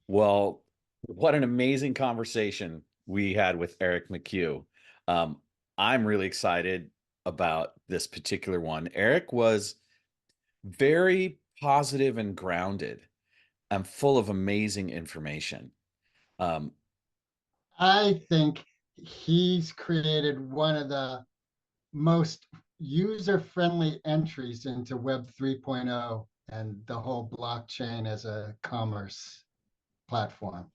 Well, what an amazing conversation we had with Eric McHugh. Um, I'm really excited about this particular one. Eric was very positive and grounded and full of amazing information. Um, I think he's created one of the most user-friendly entries into Web 3.0 and the whole blockchain as a commerce platform.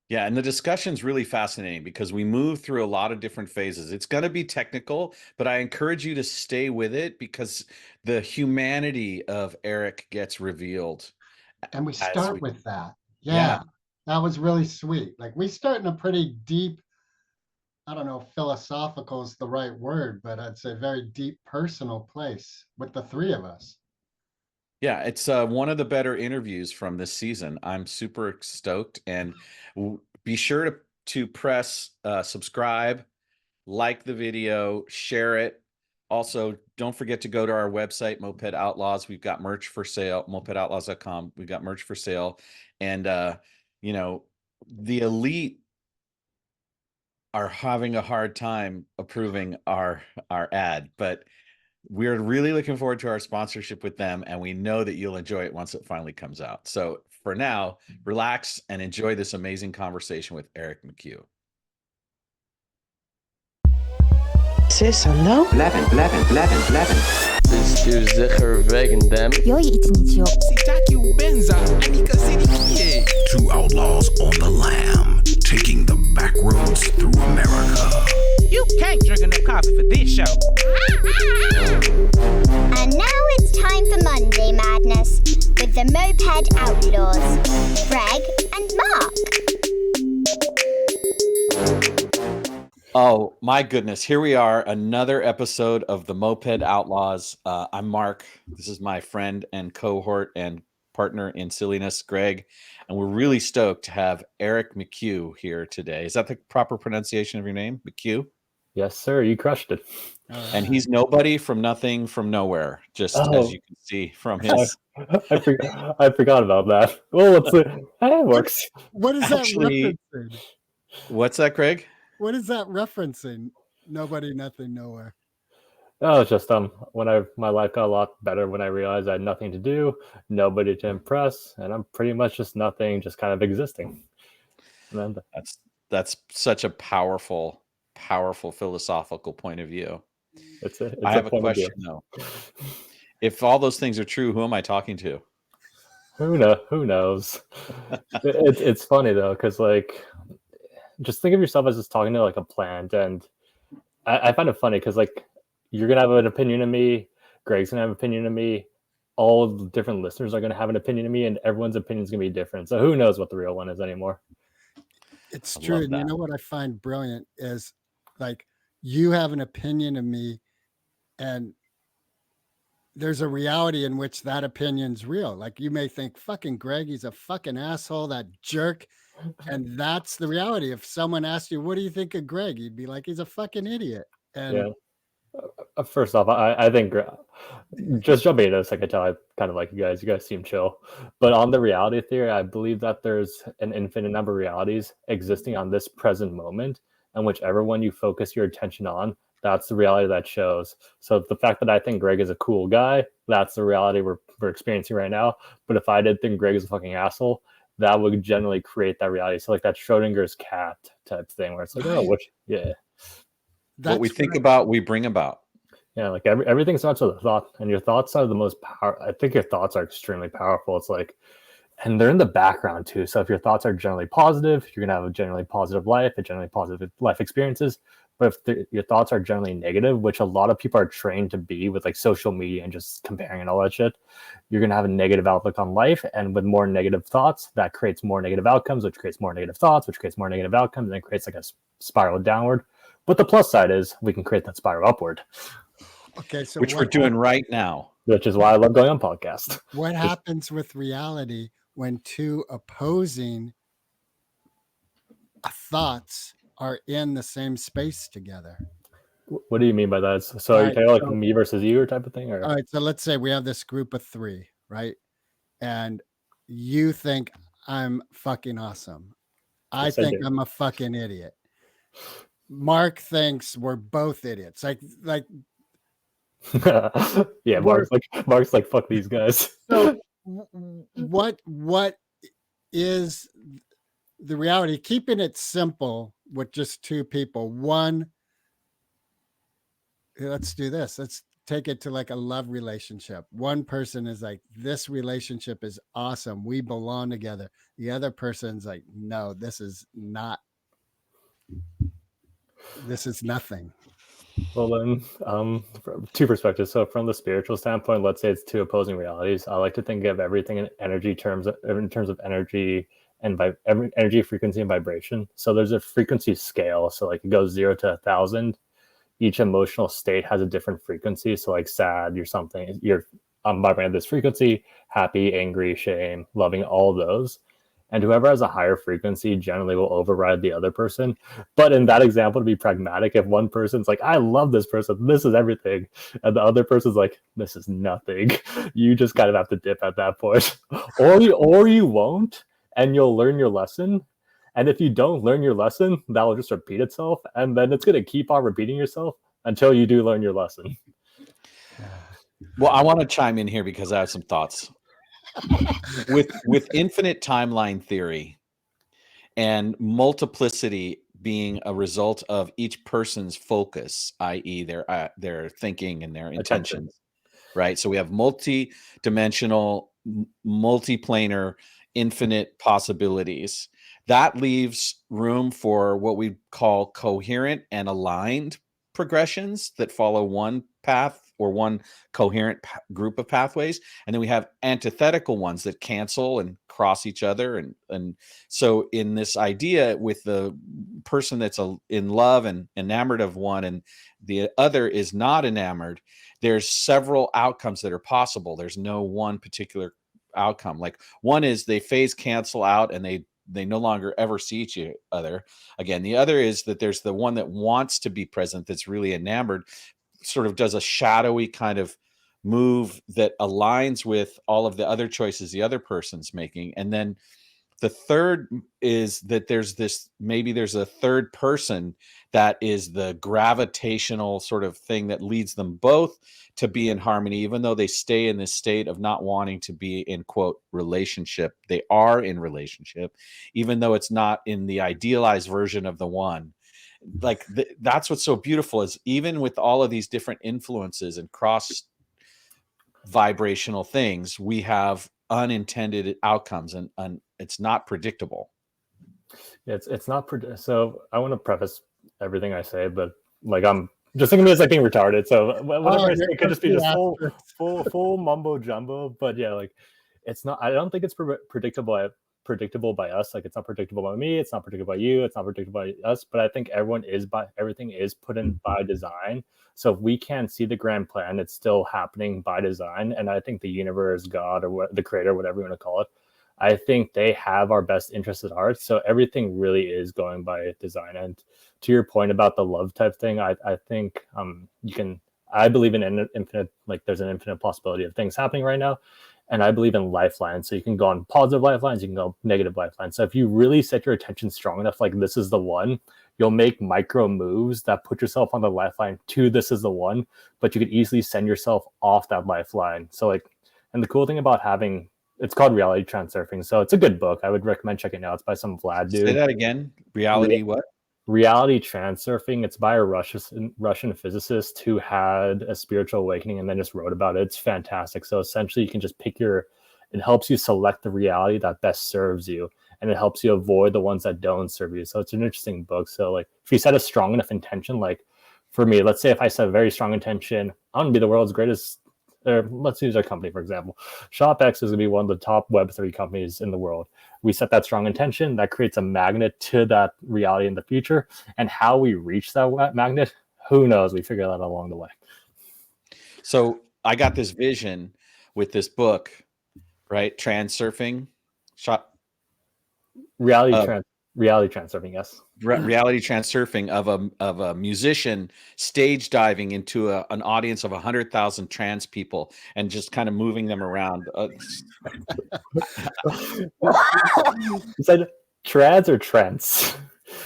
Yeah, and the discussion's really fascinating because we move through a lot of different phases. It's going to be technical, but I encourage you to stay with it because the humanity of Eric gets revealed And we as start we, with that. yeah, Yeah, that was really sweet. Like we start in a pretty deep, I don't know if philosophical is the right word, but I'd say very deep personal place with the three of us. yeah, it's one of the better interviews from this season. I'm super stoked, and be sure to press subscribe, like the video, share it. Also, don't forget to go to our website, Moped Outlaws. We've got merch for sale, mopedoutlaws.com. We've got merch for sale. And, you know, the elite are having a hard time approving our ad, but we're really looking forward to our sponsorship with them, and we know that you'll enjoy it once it finally comes out. So for now, relax and enjoy this amazing conversation with Eric McHugh. Sis, hallo? Bestuur zeker wegen them. Joji iets niet, joh. Sitaki ubenza, anikazirikie. Two outlaws on the lam, taking the back roads through America. You can't drink enough coffee for this show. And now it's time for Monday Madness with the Moped Outlaws, Greg and Mark. Oh my goodness, here we are, another episode of the Moped Outlaws. I'm Mark. This is my friend and cohort and partner in silliness, Greg, and we're really stoked to have Eric McHugh here today. Is that the proper pronunciation of your name, McHugh? Yes, sir. You crushed it. And he's nobody from nothing from nowhere, just as you can see from his. I forgot about that. Well, it works. What is Actually, that referencing? What's that, Greg? What is that referencing? Nobody, nothing, nowhere. Oh, it's just my life got a lot better when I realized I had nothing to do, nobody to impress, and I'm pretty much just nothing, just kind of existing. And then, That's such a powerful philosophical point of view. I I have a question though. If all those things are true, who am I talking to? Who knows? It's funny though, because like, just think of yourself as just talking to like a plant, and I find it funny because like you're gonna have an opinion of me, Greg's gonna have an opinion of me, all the different listeners are gonna have an opinion of me, and everyone's opinion is gonna be different. So who knows what the real one is anymore? It's I true. love And you that. know what I find brilliant is like you have an opinion of me, and there's a reality in which that opinion's real. Like you may think, fucking Greg, he's a fucking asshole, that jerk. And that's the reality. If someone asked you, what do you think of Greg? You'd be like, he's a fucking idiot. And Yeah. First off, I think just jumping into this, I can tell I kind of like you guys. You guys seem chill. But on the reality theory, I believe that there's an infinite number of realities existing on this present moment, and whichever one you focus your attention on, that's the reality that shows. So the fact that I think Greg is a cool guy, that's the reality we're experiencing right now. But if I did think Greg is a fucking asshole, that would generally create that reality. So like that Schrodinger's cat type thing where it's like, oh, which, yeah. What we think right. about, we bring about. Yeah, like everything starts with a thought, and your thoughts are the most power. I think your thoughts are extremely powerful. It's like, and they're in the background too. So if your thoughts are generally positive, you're gonna have a generally positive life, a generally positive life experiences. But if your thoughts are generally negative, which a lot of people are trained to be with like social media and just comparing and all that shit, you're gonna have a negative outlook on life. And with more negative thoughts, that creates more negative outcomes, which creates more negative thoughts, which creates more negative outcomes, and it creates like a spiral downward. But the plus side is we can create that spiral upward. okay, so Which we're doing right now. Which is why I love going on podcasts. What happens with reality when two opposing thoughts are in the same space together? What do you mean by that? So are you talking like me versus you or type of thing? Or? All right, so let's say we have this group of three, right? And you think I'm fucking awesome. I Yes, I think do. I'm a fucking idiot. Mark thinks we're both idiots. Like Yeah, we're Mark's like fuck these guys. so what is the reality? Keeping it simple with just two people. One, let's do this. Let's take it to like a love relationship. One person is like, this relationship is awesome. We belong together. The other person's like, no, this is not. This is nothing. Well then, from two perspectives. So from the spiritual standpoint, let's say it's two opposing realities. I like to think of everything in energy terms, in terms of energy and by energy, frequency, and vibration. So there's a frequency scale. So like it goes 0 to 1,000. Each emotional state has a different frequency. So like sad, you're something, you're vibrating at this frequency, happy, angry, shame, loving, all those. And whoever has a higher frequency generally will override the other person. But in that example, to be pragmatic, if one person's like, I love this person, this is everything, and the other person's like, this is nothing, you just kind of have to dip at that point. or you won't, and you'll learn your lesson. And if you don't learn your lesson, that will just repeat itself. And then it's going to keep on repeating yourself until you do learn your lesson. Well, I want to chime in here because I have some thoughts. With infinite timeline theory and multiplicity being a result of each person's focus, i.e., their thinking and their intentions, right? So we have multi-dimensional, multiplanar, infinite possibilities. That leaves room for what we call coherent and aligned progressions that follow one path or one coherent group of pathways, and then we have antithetical ones that cancel and cross each other. And so in this idea, with the person that's in love and enamored of one and the other is not enamored, there's several outcomes that are possible. There's no one particular outcome. Like one is they phase cancel out and they no longer ever see each other again. The other is that there's the one that wants to be present, that's really enamored, sort of does a shadowy kind of move that aligns with all of the other choices the other person's making. And then the third is that there's a third person that is the gravitational sort of thing that leads them both to be in harmony, even though they stay in this state of not wanting to be in, quote, relationship. They are in relationship, even though it's not in the idealized version of the one. Like that's what's so beautiful, is even with all of these different influences and cross vibrational things, we have unintended outcomes, and it's not predictable. Yeah, it's not so I want to preface everything I say, but like I'm just thinking of me as like being retarded. So whatever I say could just be just full mumbo jumbo. But yeah, like it's not. I don't think it's predictable by us. Like it's not predictable by me. It's not predictable by you. It's not predictable by us. But I think everything is put in by design. So if we can't see the grand plan, it's still happening by design. And I think the universe, God, or the creator, whatever you want to call it, I think they have our best interests at heart. So everything really is going by design. And to your point about the love type thing, I think I believe in infinite, like there's an infinite possibility of things happening right now. And I believe in lifelines. So you can go on positive lifelines, you can go negative lifelines. So if you really set your attention strong enough, like this is the one, you'll make micro moves that put yourself on the lifeline to this is the one, but you could easily send yourself off that lifeline. So like, and the cool thing about it's called Reality Transurfing. So it's a good book. I would recommend checking it out. It's by some Vlad dude. Say that again. What? Reality Transurfing. It's by a Russian physicist who had a spiritual awakening and then just wrote about it. It's fantastic. So essentially you can just it helps you select the reality that best serves you, and it helps you avoid the ones that don't serve you. So it's an interesting book. So like if you set a strong enough intention, like for me, let's say if I set a very strong intention, I'm gonna be the world's greatest, or let's use our company, for example. ShopX is going to be one of the top Web3 companies in the world. We set that strong intention, that creates a magnet to that reality in the future. And how we reach that magnet, who knows? We figure that out along the way. So I got this vision with this book, right? Transurfing. Reality Reality transurfing, yes. Reality transurfing of a musician stage diving into an audience of 100,000 trans people and just kind of moving them around. You said trans or trends?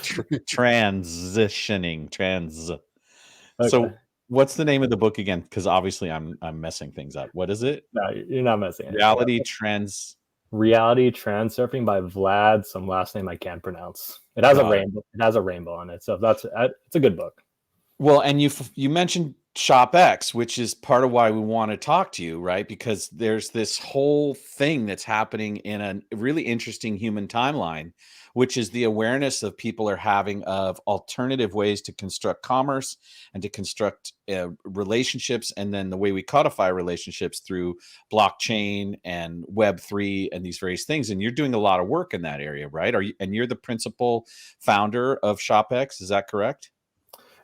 Transitioning trans. Okay. So what's the name of the book again? Because obviously I'm messing things up. What is it? No, you're not messing it. Reality Reality Transurfing by Vlad, some last name I can't pronounce. It has a rainbow. It has a rainbow on it, so it's a good book. Well, and you mentioned ShopX, which is part of why we want to talk to you, right? Because there's this whole thing that's happening in a really interesting human timeline, which is the awareness of people are having of alternative ways to construct commerce and to construct relationships, and then the way we codify relationships through blockchain and Web3 and these various things. And you're doing a lot of work in that area, right? And you're the principal founder of ShopX, is that correct?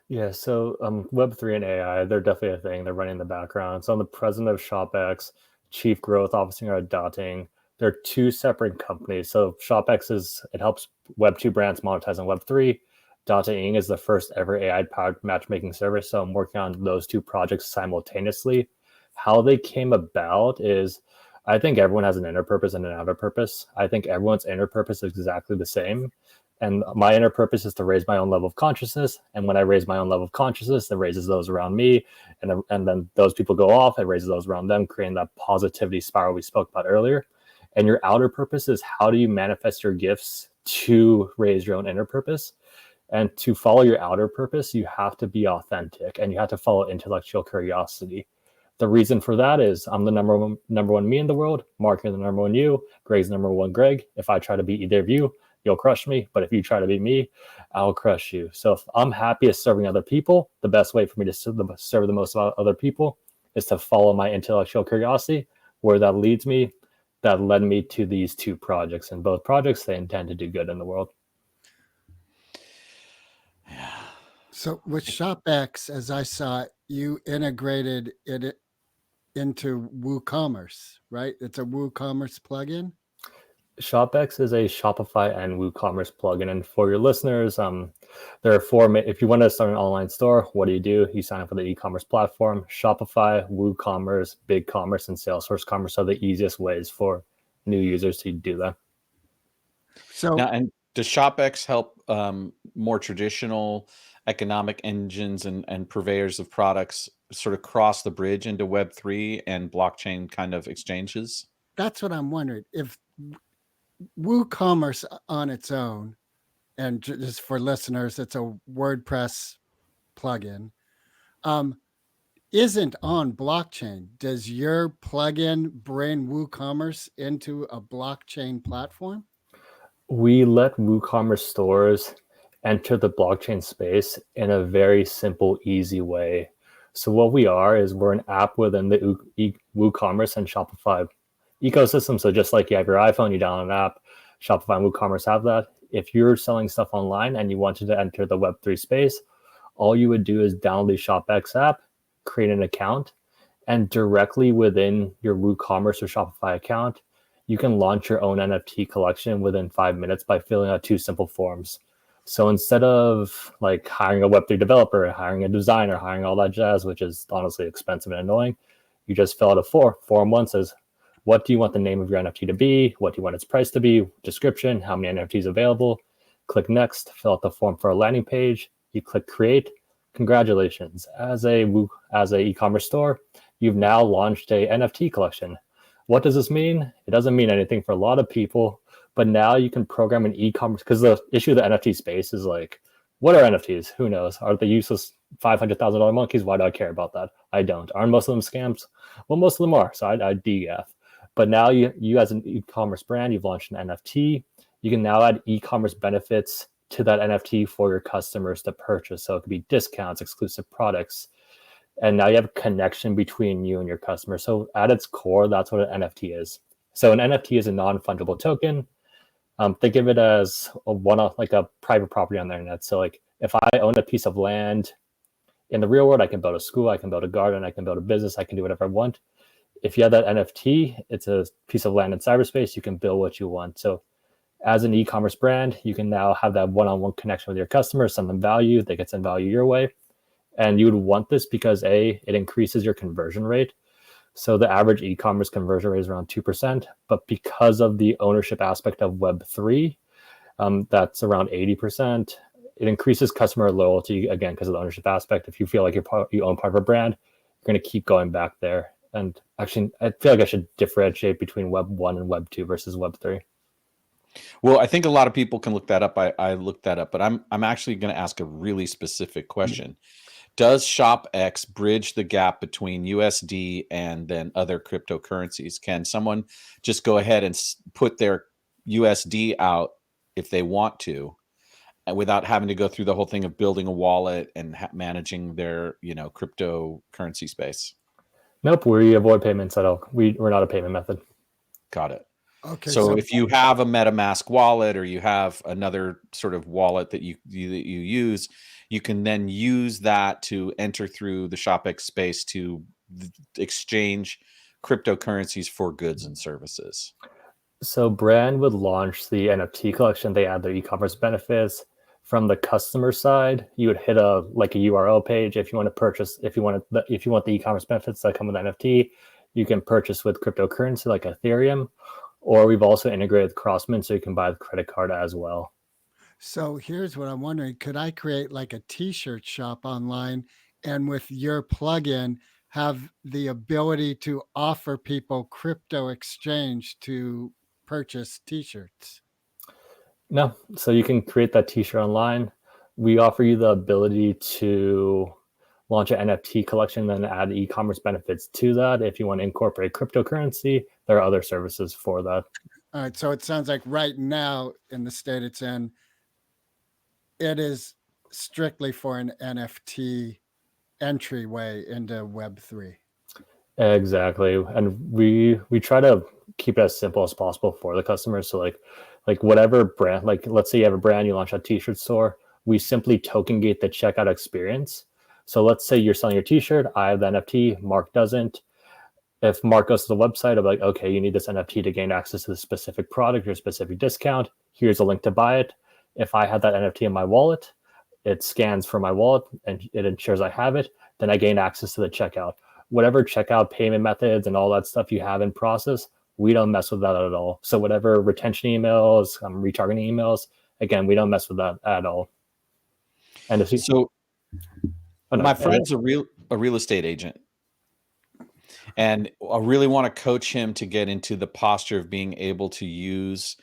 Yeah, so Web3 and AI, they're definitely a thing. They're running in the background. So I'm the president of ShopX, chief growth officer at Dotting. They're two separate companies. So ShopX it helps Web2 brands monetize on Web3. Dotting is the first ever AI-powered matchmaking service. So I'm working on those two projects simultaneously. How they came about is I think everyone has an inner purpose and an outer purpose. I think everyone's inner purpose is exactly the same. And my inner purpose is to raise my own level of consciousness. And when I raise my own level of consciousness, it raises those around me. And then those people go off, it raises those around them, creating that positivity spiral we spoke about earlier. And your outer purpose is how do you manifest your gifts to raise your own inner purpose? And to follow your outer purpose, you have to be authentic and you have to follow intellectual curiosity. The reason for that is I'm the number one me in the world. Mark is the number one you. Greg's the number one Greg. If I try to be either of you, you'll crush me. But if you try to be me, I'll crush you. So if I'm happy at serving other people, the best way for me to serve the most other people is to follow my intellectual curiosity. Where that leads me, that led me to these two projects. And both projects, they intend to do good in the world. So with ShopX, as I saw it, you integrated it into WooCommerce, right? It's a WooCommerce plugin. ShopX is a Shopify and WooCommerce plugin. And for your listeners, there are four. If you want to start an online store, what do? You sign up for the e-commerce platform. Shopify, WooCommerce, BigCommerce, and Salesforce Commerce are the easiest ways for new users to do that. So now, and does ShopX help more traditional economic engines and purveyors of products sort of cross the bridge into Web3 and blockchain kind of exchanges? That's what I'm wondering. If WooCommerce on its own, and just for listeners, it's a WordPress plugin, isn't on blockchain. Does your plugin bring WooCommerce into a blockchain platform? We let WooCommerce stores enter the blockchain space in a very simple, easy way. So what we are is we're an app within the WooCommerce and Shopify ecosystem. So just like you have your iPhone, you download an app, Shopify and WooCommerce have that. If you're selling stuff online and you wanted to enter the Web3 space, all you would do is download the ShopX app, create an account, and directly within your WooCommerce or Shopify account, you can launch your own NFT collection within 5 minutes by filling out two simple forms. So instead of like hiring a Web3 developer, hiring a designer, hiring all that jazz, which is honestly expensive and annoying, you just fill out a form. One says, what do you want the name of your NFT to be? What do you want its price to be? Description, how many NFTs available? Click next, fill out the form for a landing page. You click create. Congratulations. As a e-commerce store, you've now launched a NFT collection. What does this mean? It doesn't mean anything for a lot of people, but now you can program an e-commerce, because the issue of the NFT space is like, what are NFTs? Who knows? Are they useless $500,000 monkeys? Why do I care about that? I don't. Aren't most of them scams? Well, most of them are, so I DF. But now you as an e-commerce brand, you've launched an NFT. You can now add e-commerce benefits to that NFT for your customers to purchase. So it could be discounts, exclusive products. And now you have a connection between you and your customer. So at its core, that's what an NFT is. So an NFT is a non-fungible token. Think of it as like a private property on the internet. So like if I own a piece of land in the real world, I can build a school, I can build a garden, I can build a business, I can do whatever I want. If you have that NFT, it's a piece of land in cyberspace, you can build what you want. So As an e-commerce brand, you can now have that one-on-one connection with your customers, send them value, they can send value your way. And you would want this because it increases your conversion rate. So the average e-commerce conversion rate is around 2%, but because of the ownership aspect of Web3, that's around 80%. It increases customer loyalty, again, because of the ownership aspect. If you feel like you own part of a brand, you're going to keep going back there. And actually, I feel like I should differentiate between Web 1 and Web 2 versus Web 3. Well, I think a lot of people can look that up. I looked that up, but I'm actually going to ask a really specific question. Does ShopX bridge the gap between USD and then other cryptocurrencies? Can someone just go ahead and put their USD out if they want to, without having to go through the whole thing of building a wallet and managing their, cryptocurrency space? Nope, we avoid payments at all. We're not a payment method. Got it. Okay. So if you have a MetaMask wallet or you have another sort of wallet that you use, you can then use that to enter through the ShopX space to exchange cryptocurrencies for goods and services. So brand would launch the NFT collection. They add their e-commerce benefits. From the customer side, you would hit a URL page if you want to purchase. If you want the e-commerce benefits that come with NFT, you can purchase with cryptocurrency like Ethereum. Or we've also integrated Crossman, so you can buy the credit card as well. So here's what I'm wondering. Could I create like a t-shirt shop online and with your plugin have the ability to offer people crypto exchange to purchase t-shirts? No, so you can create that t-shirt online. We offer you the ability to launch an NFT collection, then add e-commerce benefits to that. If you want to incorporate cryptocurrency, there are other services for that. All right. So it sounds like right now in the state it's in, it is strictly for an NFT entryway into Web3. Exactly. And we try to keep it as simple as possible for the customers. So like whatever brand, like let's say you have a brand, you launch a t-shirt store, we simply token gate the checkout experience. So let's say you're selling your t-shirt, I have the NFT, Mark doesn't. If Mark goes to the website, I'm like, okay, you need this NFT to gain access to the specific product or specific discount. Here's a link to buy it. If I have that NFT in my wallet, it scans for my wallet and it ensures I have it. Then I gain access to the checkout. Whatever checkout payment methods and all that stuff you have in process, we don't mess with that at all. So whatever retention emails, retargeting emails, again, we don't mess with that at all. And if you, my friend's a real estate agent, and I really want to coach him to get into the posture of being able to use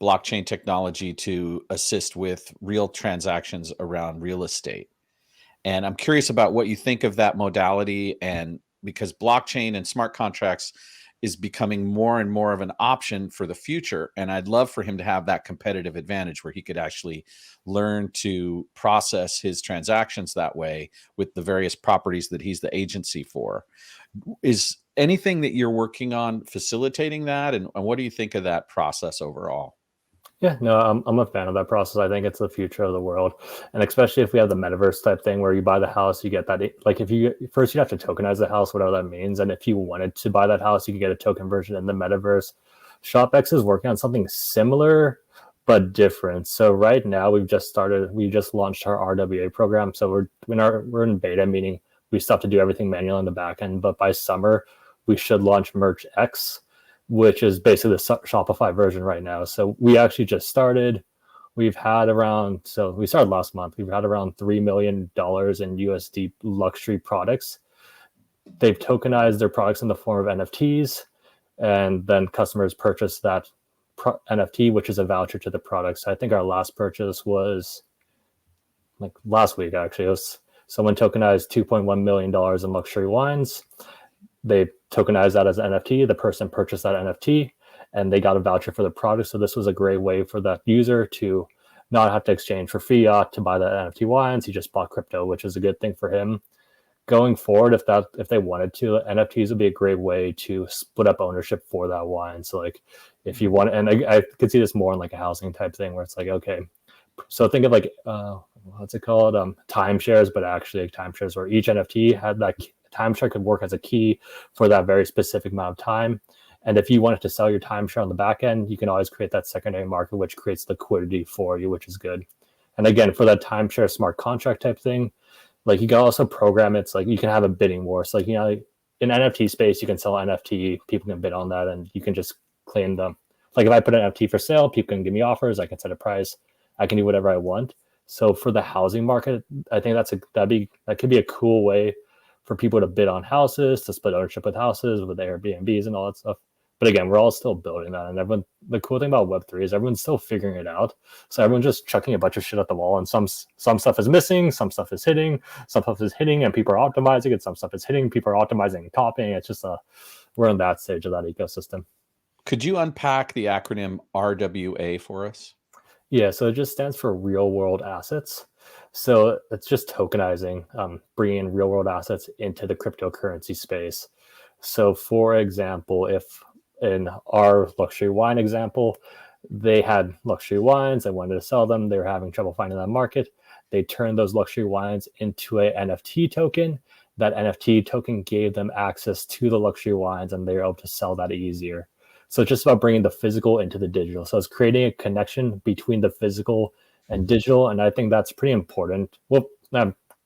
blockchain technology to assist with real transactions around real estate. And I'm curious about what you think of that modality, and because blockchain and smart contracts is becoming more and more of an option for the future. And I'd love for him to have that competitive advantage where he could actually learn to process his transactions that way with the various properties that he's the agency for. Is anything that you're working on facilitating that? And what do you think of that process overall? Yeah, no, I'm a fan of that process. I think it's the future of the world. And especially if we have the metaverse type thing where you buy the house, you get that. Like if you first, you have to tokenize the house, whatever that means. And if you wanted to buy that house, you could get a token version in the metaverse. ShopX is working on something similar, but different. So right now we just launched our RWA program. So we're in beta, meaning we still have to do everything manually on the back end. But by summer, we should launch Merch X, which is basically the Shopify version right now. So we actually just started. We started last month. We've had around $3 million in USD luxury products. They've tokenized their products in the form of NFTs, and then customers purchase that NFT, which is a voucher to the product. So I think our last purchase was like last week, actually. It was someone tokenized $2.1 million in luxury wines. They tokenized that as an NFT. The person purchased that NFT and they got a voucher for the product. So this was a great way for that user to not have to exchange for fiat to buy that NFT wines. He just bought crypto, which is a good thing for him. Going forward, if they wanted to, NFTs would be a great way to split up ownership for that wine. So like if you want, and I could see this more in like a housing type thing where it's like, okay, so think of like, what's it called? Timeshares, but actually like timeshares where each NFT had that timeshare could work as a key for that very specific amount of time. And if you wanted to sell your timeshare on the back end, you can always create that secondary market, which creates liquidity for you, which is good. And again, for that timeshare smart contract type thing, like you can also program it's like you can have a bidding war. So like, you know, in NFT space, you can sell NFT, people can bid on that, and you can just claim them. Like if I put an NFT for sale, people can give me offers, I can set a price, I can do whatever I want. So for the housing market, I think that could be a cool way for people to bid on houses, to split ownership with houses, with Airbnbs and all that stuff. But again, we're all still building that. And the cool thing about Web3 is everyone's still figuring it out. So everyone's just chucking a bunch of shit at the wall, and some stuff is missing, some stuff is hitting, and people are optimizing it. Some stuff is hitting, people are optimizing and copying. It's just we're in that stage of that ecosystem. Could you unpack the acronym RWA for us? Yeah, so it just stands for real world assets. So it's just tokenizing, bringing real world assets into the cryptocurrency space. So for example, if in our luxury wine example, they had luxury wines, they wanted to sell them, they were having trouble finding that market. They turned those luxury wines into a NFT token. That NFT token gave them access to the luxury wines, and they were able to sell that easier. So it's just about bringing the physical into the digital. So it's creating a connection between the physical and digital. And I think that's pretty important. Well,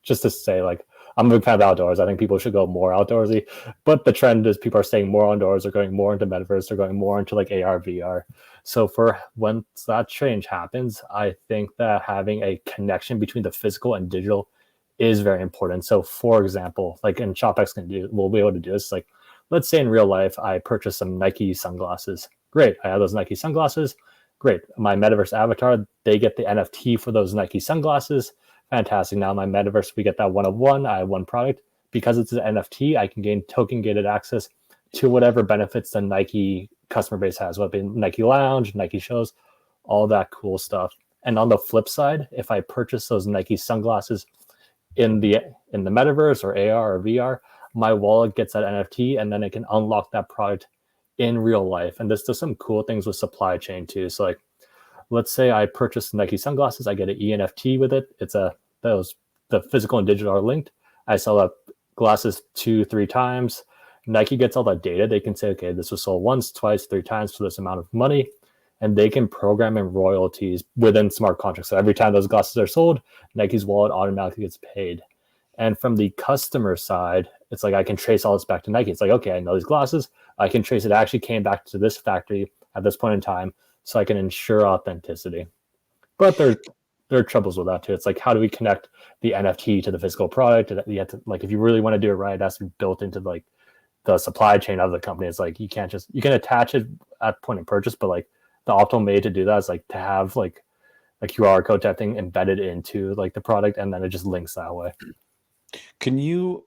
just to say, like, I'm a big fan of outdoors. I think people should go more outdoorsy. But the trend is people are staying more outdoors. They're going more into metaverse. They're going more into like AR, VR. So for once that change happens, I think that having a connection between the physical and digital is very important. So for example, like in ShopX we'll be able to do this. Like, let's say in real life, I purchased some Nike sunglasses. Great. I have those Nike sunglasses. Great. My metaverse avatar, they get the NFT for those Nike sunglasses. Fantastic. Now my metaverse, we get that one of one. I have one product. Because it's an NFT, I can gain token gated access to whatever benefits the Nike customer base has, whether it be Nike Lounge, Nike shows, all that cool stuff. And on the flip side, if I purchase those Nike sunglasses in the metaverse or AR or VR, my wallet gets that NFT, and then it can unlock that product in real life. And this does some cool things with supply chain too. So like, let's say I purchase Nike sunglasses, I get an ENFT with it. It's the physical and digital are linked. I sell up glasses 2-3 times. Nike gets all that data. They can say, okay, this was sold once, twice, 3 times for this amount of money. And they can program in royalties within smart contracts. So every time those glasses are sold, Nike's wallet automatically gets paid. And from the customer side, it's like I can trace all this back to Nike. It's like, okay, I know these glasses. I can trace it actually came back to this factory at this point in time, so I can ensure authenticity. But there are troubles with that too. It's like, how do we connect the NFT to the physical product? You have to, like, if you really want to do it right, it has to be built into like the supply chain of the company. It's like you can attach it at point of purchase, but like the optimal way to do that is like to have like a QR code type thing embedded into like the product, and then it just links that way. Can you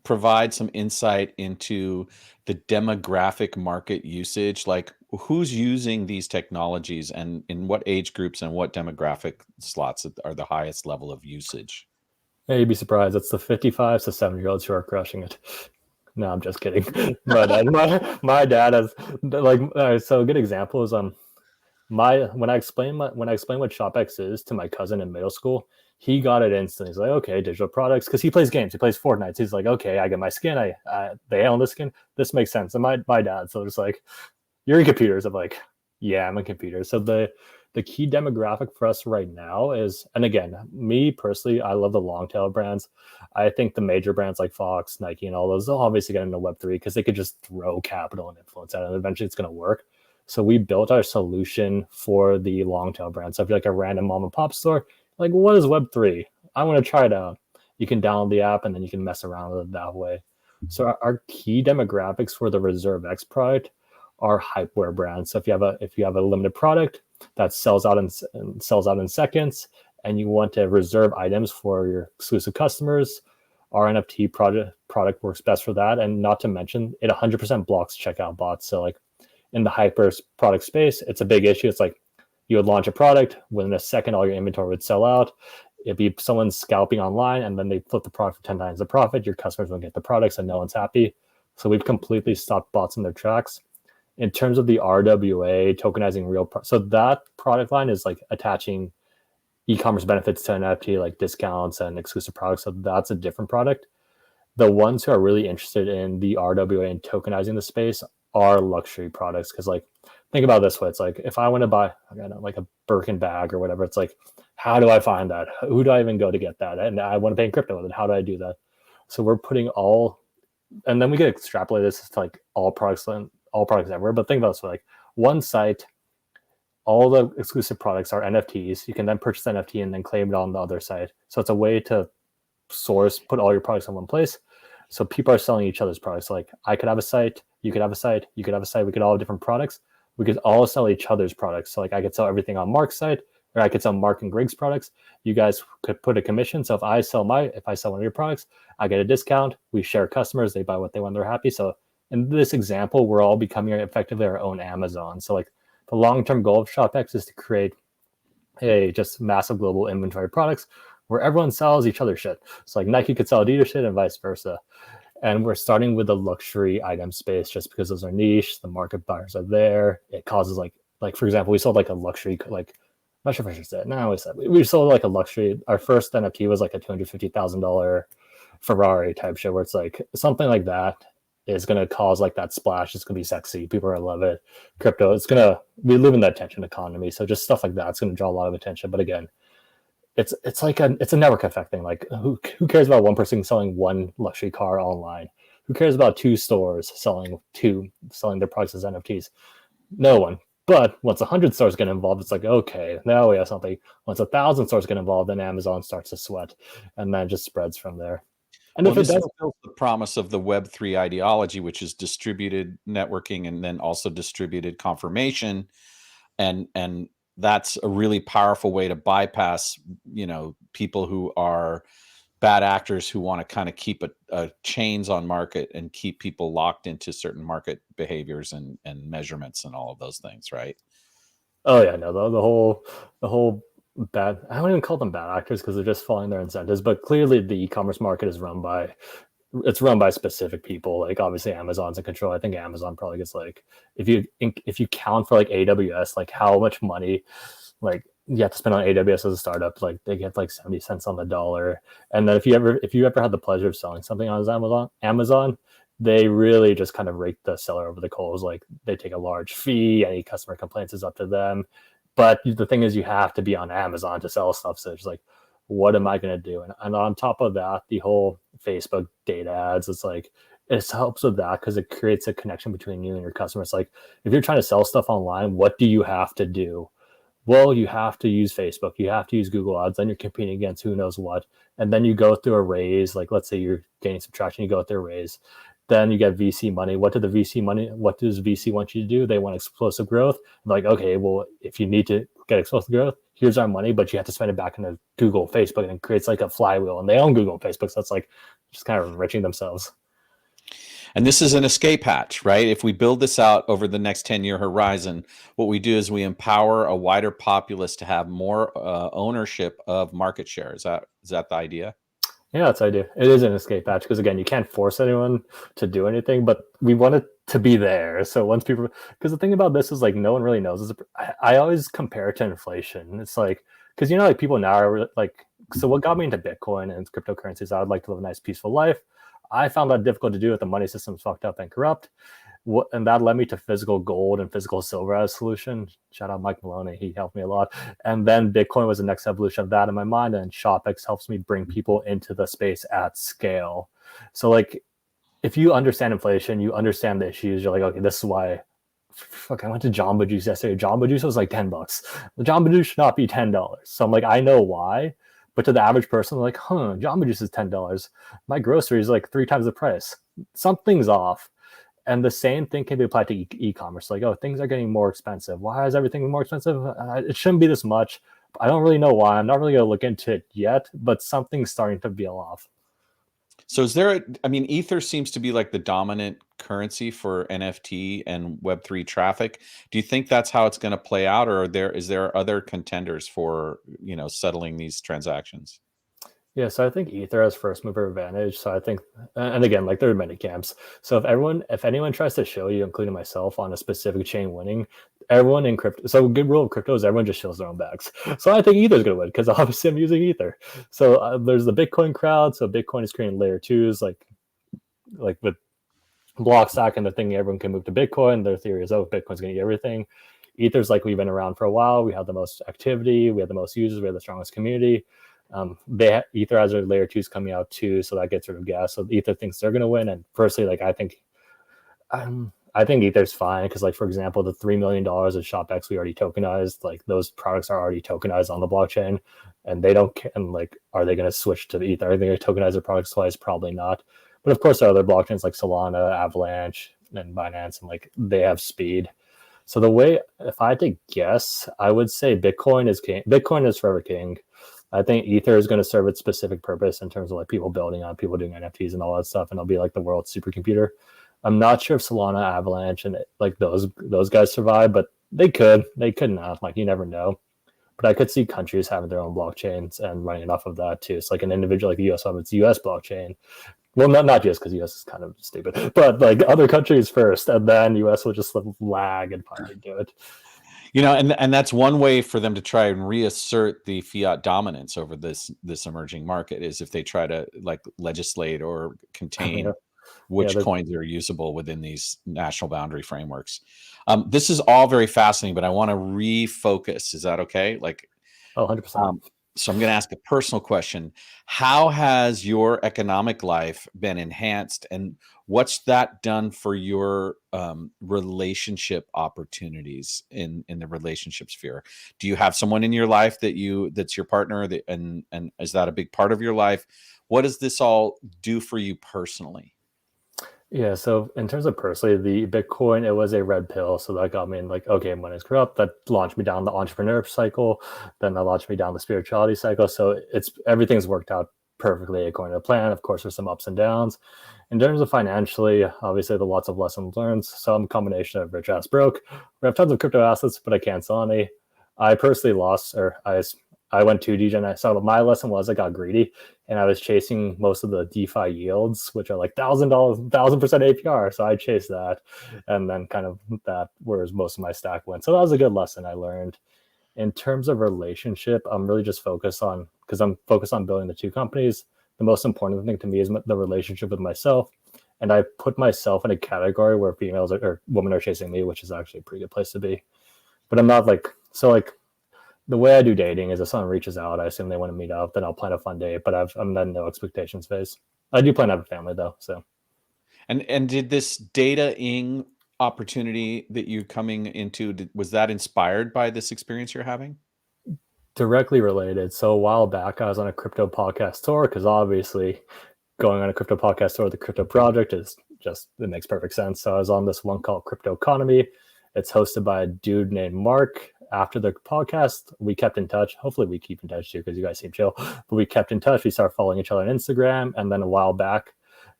provide some insight into the demographic market usage? Like, who's using these technologies, and in what age groups and what demographic slots are the highest level of usage? Yeah, you'd be surprised. It's the 55 to 70-year-olds who are crushing it. No, I'm just kidding. But my dad has like so a good example is when I explain what ShopX is to my cousin in middle school, he got it instantly. He's like, okay, digital products, because he plays games. He plays Fortnite. So he's like, okay, I get my skin. They own this skin. This makes sense. And my dad, so it's like, you're in computers. I'm like, yeah, I'm in computers. So the key demographic for us right now is, and again, me personally, I love the long tail brands. I think the major brands like Fox, Nike, and all those, they'll obviously get into Web3 because they could just throw capital and influence at it, and eventually it's going to work. So we built our solution for the long tail brand. So if you're like a random mom and pop store, like, what is Web3? I want to try it out. You can download the app and then you can mess around with it that way. So our key demographics for the Reserve X product are hypeware brands. So if you have a limited product that sells out in seconds, and you want to reserve items for your exclusive customers, our NFT product works best for that. And not to mention, it 100% blocks checkout bots. So like in the hyper product space, it's a big issue. It's like you would launch a product, within a second, all your inventory would sell out. It'd be someone scalping online, and then they flip the product for 10 times the profit. Your customers won't get the products, and no one's happy. So we've completely stopped bots in their tracks. In terms of the RWA, tokenizing real, so that product line is like attaching e-commerce benefits to an NFT, like discounts and exclusive products. So that's a different product. The ones who are really interested in the RWA and tokenizing the space are luxury products. Because like, think about it this way: it's like if I want to buy, I don't know, like a Birkin bag or whatever, it's like, how do I find that? Who do I even go to get that? And I want to pay in crypto with it. How do I do that? So we're putting all, and then we can extrapolate this to like all products everywhere. But think about this: like one site, all the exclusive products are NFTs. You can then purchase the NFT and then claim it on the other side. So it's a way to put all your products in one place. So people are selling each other's products. Like I could have a site, you could have a site, you could have a site. We could all have different products. We could all sell each other's products. So like I could sell everything on Mark's site, or I could sell Mark and Greg's products. You guys could put a commission. So if I sell one of your products, I get a discount. We share customers. They buy what they want. They're happy. So in this example, we're all becoming effectively our own Amazon. So like the long-term goal of ShopX is to create a just massive global inventory of products where everyone sells each other shit. So like Nike could sell Adidas shit and vice versa. And we're starting with the luxury item space just because those are niche. The market buyers are there. It causes like for example, we sold like a luxury, like I'm not sure if I should say it. No, we sold like a luxury. Our first NFT was like a $250,000 Ferrari type shit where it's like something like that is going to cause like that splash. It's going to be sexy. People are going to love it. Crypto, we live in that attention economy. So just stuff like that, it's going to draw a lot of attention. But again, it's a network effect thing. Like who cares about one person selling one luxury car online? Who cares about two stores selling their products as NFTs? No one. But once 100 stores get involved, it's like, okay, now we have something. Once 1,000 stores get involved, then Amazon starts to sweat, and then it just spreads from there. And if it does, the promise of the Web3 ideology, which is distributed networking and then also distributed confirmation, and that's a really powerful way to bypass, people who are bad actors who want to kind of keep a chains on market and keep people locked into certain market behaviors and measurements and all of those things, right? Oh yeah, no, the whole bad, I don't even call them bad actors because they're just following their incentives, but clearly the e-commerce market is run by specific people. Like obviously Amazon's in control. I think Amazon probably gets like, if you count for like AWS, like how much money like you have to spend on AWS as a startup, like they get like 70 cents on the dollar. And then if you ever had the pleasure of selling something on Amazon, they really just kind of rake the seller over the coals. Like they take a large fee. Any customer complaints is up to them. But the thing is, you have to be on Amazon to sell stuff. So it's like, what am I going to do? And on top of that, the whole Facebook data ads, it's like, it helps with that because it creates a connection between you and your customers. Like if you're trying to sell stuff online, what do you have to do? Well, you have to use Facebook. You have to use Google ads. Then you're competing against who knows what. And then you go through a raise. Like let's say you're gaining some traction, you go through a raise. Then you get VC money. What does VC want you to do? They want explosive growth. Like, okay, well, if you need to get explosive growth, here's our money, but you have to spend it back into Google, Facebook, and it creates like a flywheel. And they own Google and Facebook, so it's like just kind of enriching themselves. And this is an escape hatch, right? If we build this out over the next 10-year horizon, what we do is we empower a wider populace to have more ownership of market share. Is that the idea? Yeah, that's the idea. It is an escape hatch because again, you can't force anyone to do anything, but we want it to be there. So once people, because the thing about this is like no one really knows. I always compare it to inflation. It's like, because like people now are like, so what got me into Bitcoin and cryptocurrencies? I would like to live a nice, peaceful life. I found that difficult to do with the money system's fucked up and corrupt. And that led me to physical gold and physical silver as a solution. Shout out Mike Maloney. He helped me a lot. And then Bitcoin was the next evolution of that in my mind. And ShopX helps me bring people into the space at scale. So like, if you understand inflation, you understand the issues, you're like, okay, this is why. Fuck, I went to Jamba Juice yesterday. Jamba Juice was like $10. The Jamba Juice should not be $10. So I'm like, I know why. But to the average person, they're like, Jamba Juice is $10. My grocery is like 3 times the price. Something's off. And the same thing can be applied to e-commerce. Like, oh, things are getting more expensive. Why is everything more expensive? It shouldn't be this much. I don't really know why. I'm not really going to look into it yet, but something's starting to feel off. So is there Ether seems to be like the dominant currency for NFT and Web3 traffic. Do you think that's how it's going to play out, or is there other contenders for, settling these transactions? Yeah, so I think Ether has first mover advantage. So I think, and again, like there are many camps. So if anyone tries to show you, including myself, on a specific chain winning, everyone in crypto. So a good rule of crypto is everyone just shows their own bags. So I think Ether's going to win because obviously I'm using Ether. So there's the Bitcoin crowd. So Bitcoin is creating layer 2s, like with block stack and they're thinking everyone can move to Bitcoin. Their theory is, oh, Bitcoin's going to get everything. Ether's like, we've been around for a while. We have the most activity. We have the most users. We have the strongest community. Ether has their layer 2s coming out too, so that gets rid of gas. So Ether thinks they're going to win. And personally, like, I think Ether's fine because, like, for example, the $3 million of ShopX we already tokenized, like, those products are already tokenized on the blockchain, and they don't. And like, are they going to switch to Ether? Are they going to tokenize their products twice? Probably not. But of course, there are other blockchains like Solana, Avalanche, and Binance, and like they have speed. So the way, if I had to guess, I would say Bitcoin is king. Bitcoin is forever king. I think Ether is going to serve its specific purpose in terms of like people building on, people doing NFTs and all that stuff, and it'll be like the world's supercomputer. I'm not sure if Solana, Avalanche, and like those guys survive, but they could not. Like, you never know. But I could see countries having their own blockchains and running enough of that too. It's like an individual, like the US have its US blockchain. Well, not just because US is kind of stupid, but like other countries first, and then US will just lag and finally do it. You know, and that's one way for them to try and reassert the fiat dominance over this emerging market, is if they try to like legislate or contain which coins are usable within these national boundary frameworks. This is all very fascinating, but I want to refocus. Is that okay? Like, 100%. So I'm going to ask a personal question. How has your economic life been enhanced, and what's that done for your relationship opportunities in the relationship sphere? Do you have someone in your life that's your partner, and is that a big part of your life? What does this all do for you personally? Yeah, so in terms of personally, the Bitcoin, it was a red pill. So that got me in like, okay, money's corrupt. That launched me down the entrepreneur cycle. Then that launched me down the spirituality cycle. So everything's worked out perfectly according to plan. Of course, there's some ups and downs. In terms of financially, obviously, there are lots of lessons learned. Some combination of rich ass broke. We have tons of crypto assets, but I can't sell any. I personally lost, or I went too degen. So my lesson was I got greedy, and I was chasing most of the DeFi yields, which are like $1,000, 1,000% APR. So I chased that, and then kind of that whereas most of my stack went. So that was a good lesson I learned. In terms of relationship, I'm really just focused on, because I'm focused on building the two companies. The most important thing to me is the relationship with myself. And I put myself in a category where females or women are chasing me, which is actually a pretty good place to be. But I'm not like, so like, the way I do dating is if someone reaches out, I assume they want to meet up, then I'll plan a fun date, but I'm in no expectations phase. I do plan to have a family though. So, and did this data-ing opportunity that you coming into, was that inspired by this experience you're having? Directly related. So a while back, I was on a crypto podcast tour, because obviously going on a crypto podcast tour, the crypto project is just, it makes perfect sense. So I was on this one called Crypto Economy. It's hosted by a dude named Mark. After the podcast, we kept in touch. Hopefully we keep in touch too, because you guys seem chill. But we kept in touch. We started following each other on Instagram. And then a while back,